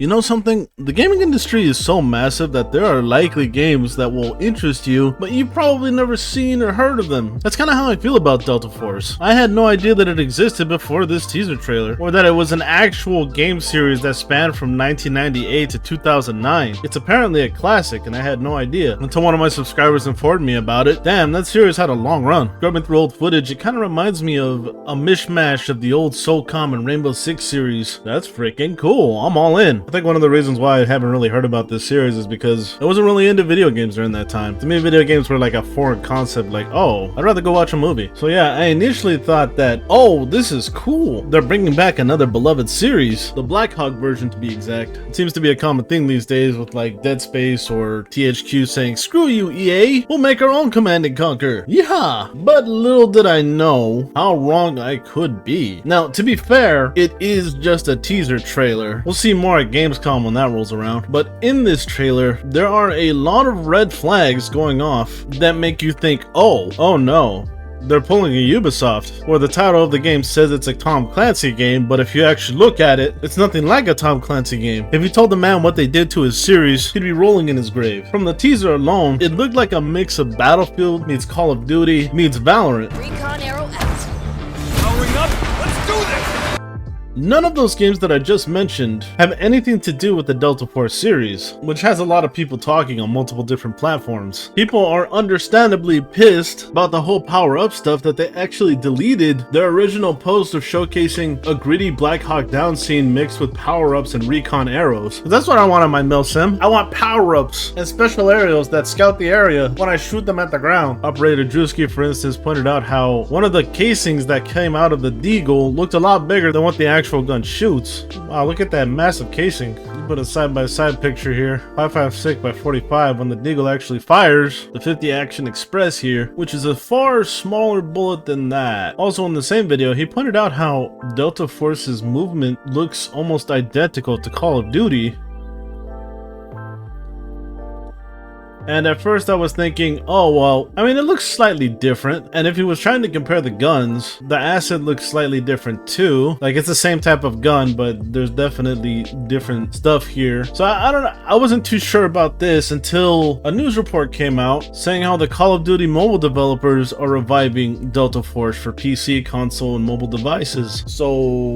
You know something? The gaming industry is so massive that there are likely games that will interest you, but you've probably never seen or heard of them. That's kind of how I feel about Delta Force. I had no idea that it existed before this teaser trailer, or that it was an actual game series that spanned from 1998 to 2009. It's apparently a classic, and I had no idea until one of my subscribers informed me about it. Damn, that series had a long run. Scrubbing through old footage, it kind of reminds me of a mishmash of the old SOCOM and Rainbow Six series. That's freaking cool. I'm all in. I think one of the reasons why I haven't really heard about this series is because I wasn't really into video games during that time. To me, video games were like a foreign concept, like, oh, I'd rather go watch a movie. So yeah, I initially thought that, oh, this is cool. They're bringing back another beloved series, the Black Hawk version to be exact. It seems to be a common thing these days with like Dead Space or THQ saying, screw you, EA, we'll make our own Command & Conquer. Yeah, but little did I know how wrong I could be. Now, to be fair, it is just a teaser trailer. We'll see more at Gamescom when that rolls around, but in this trailer there are a lot of red flags going off that make you think, oh no, they're pulling a Ubisoft. Or the title of the game says it's a Tom Clancy game, but if you actually look at it, it's nothing like a Tom Clancy game. If you told the man what they did to his series, he'd be rolling in his grave. From the teaser alone, it looked like a mix of Battlefield meets Call of Duty meets Valorant. Recon arrow out. Powering up, let's do this! None of those games that I just mentioned have anything to do with the Delta Force series, which has a lot of people talking on multiple different platforms. People are understandably pissed about the whole power-up stuff that they actually deleted their original post of showcasing a gritty Black Hawk Down scene mixed with power-ups and recon arrows. That's what I want on my milsim. I want power-ups and special aerials that scout the area when I shoot them at the ground. Operator Drewski, for instance, pointed out how one of the casings that came out of the Deagle looked a lot bigger than what the actual gun shoots. Wow, look at that massive casing. You put a side-by-side picture here, 5.56 by 45, when the Deagle actually fires the 50 Action Express here, which is a far smaller bullet than that. Also in the same video, he pointed out how Delta Force's movement looks almost identical to Call of Duty. And at first I was thinking, oh well, I mean, it looks slightly different. And if he was trying to compare the guns, the Acid looks slightly different too. Like, it's the same type of gun, but there's definitely different stuff here. So I don't know, I wasn't too sure about this until a news report came out saying how the Call of Duty mobile developers are reviving Delta Force for PC, console, and mobile devices. So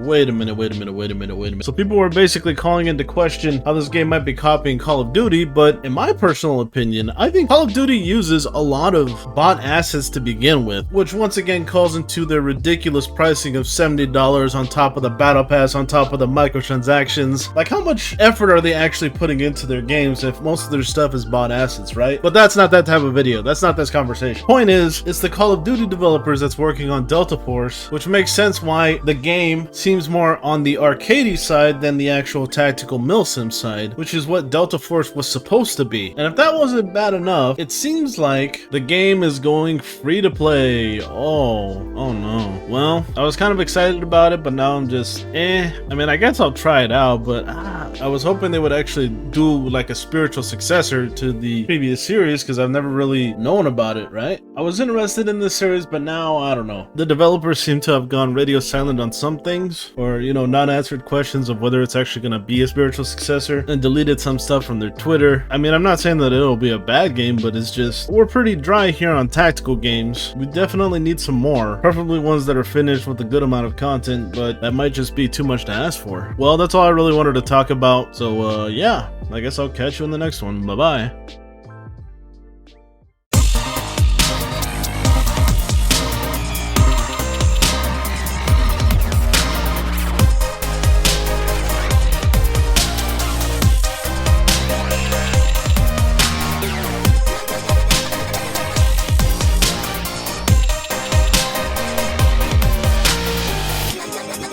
wait a minute. So people were basically calling into question how this game might be copying Call of Duty, but in my personal opinion, I think Call of Duty uses a lot of bot assets to begin with, which once again calls into their ridiculous pricing of $70 on top of the battle pass, on top of the microtransactions. Like, how much effort are they actually putting into their games if most of their stuff is bot assets, right? But that's not that type of video. That's not this conversation. Point is, it's the Call of Duty developers that's working on Delta Force, which makes sense why the game seems more on the arcadey side than the actual tactical milsim side, which is what Delta Force was supposed to be. And if that wasn't bad enough, it seems like the game is going free to play. Oh no. Well, I was kind of excited about it, but now I'm just I mean, I guess I'll try it out, but I was hoping they would actually do like a spiritual successor to the previous series, because I've never really known about it, right? I was interested in this series, but now I don't know. The developers seem to have gone radio silent on some things, or, you know, not answered questions of whether it's actually going to be a spiritual successor, and deleted some stuff from their Twitter. I mean, I'm not saying that it'll be a bad game, but it's just, we're pretty dry here on tactical games. We definitely need some more, preferably ones that are finished with a good amount of content, but that might just be too much to ask for. Well, that's all I really wanted to talk about, so yeah, I guess I'll catch you in the next one. Bye bye.